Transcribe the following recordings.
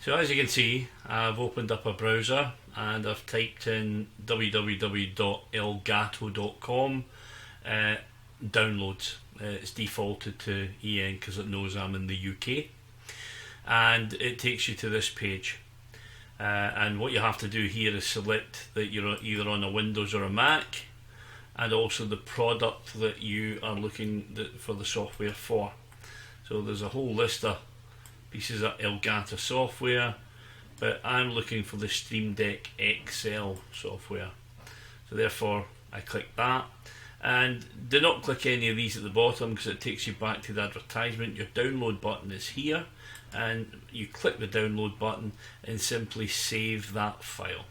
So as you can see, I've opened up a browser and I've typed in www.elgato.com downloads. It's defaulted to EN because it knows I'm in the UK, and it takes you to this page. And what you have to do here is select that you're either on a Windows or a Mac, and also the product that you are looking for the software for. So there's a whole list of pieces of Elgato software, but I'm looking for the Stream DeckXL software. So therefore I click that, and do not click any of these at the bottom because it takes you back to the advertisement. Your download button is here, and you click the download button and simply save that file.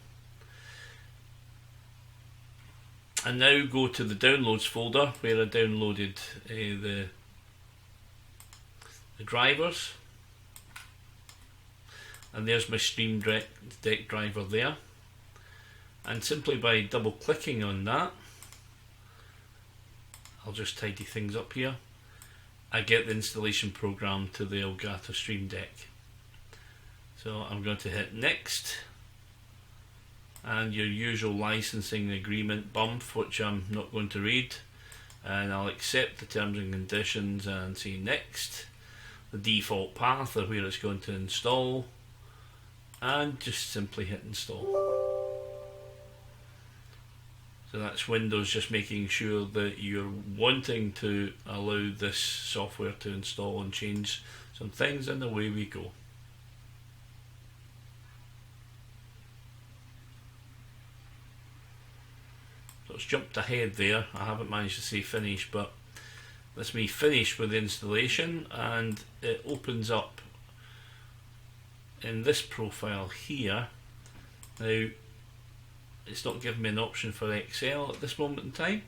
And now go to the downloads folder where I downloaded the drivers. And there's my Stream Deck driver there, and simply by double clicking on that, I'll just tidy things up here, I get the installation program to the Elgato Stream Deck. So I'm going to hit next, and your usual licensing agreement bump, which I'm not going to read, and I'll accept the terms and conditions and say next, the default path of where it's going to install, and just simply hit install. So that's Windows just making sure that you're wanting to allow this software to install and change some things, and away we go. So it's jumped ahead there. I haven't managed to say finish, but that's me finished with the installation, and it opens up in this profile here. Now it's not giving me an option for XL at this moment in time,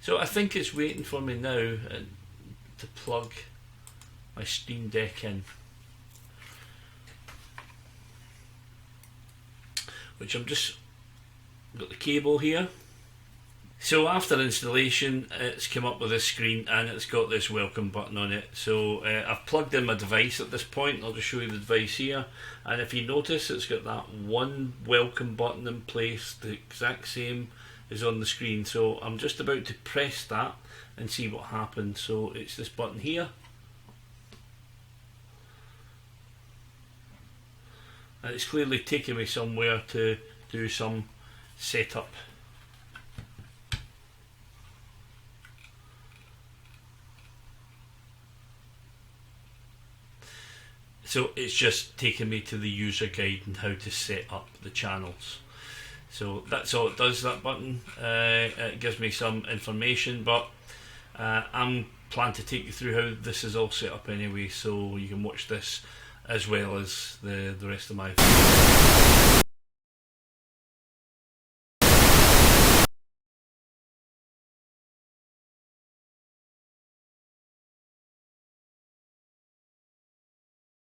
so I think it's waiting for me now to plug my Stream Deck in, which I'm just got the cable here. So after installation, it's come up with this screen and it's got this welcome button on it. So I've plugged in my device at this point. I'll just show you the device here, and if you notice, it's got that one welcome button in place, the exact same is on the screen. So I'm just about to press that and see what happens. So it's this button here, and it's clearly taking me somewhere to do some setup. So it's just taking me to the user guide and how to set up the channels. So that's all it does, that button. It gives me some information, but I'm planning to take you through how this is all set up anyway, so you can watch this as well as the rest of my videos.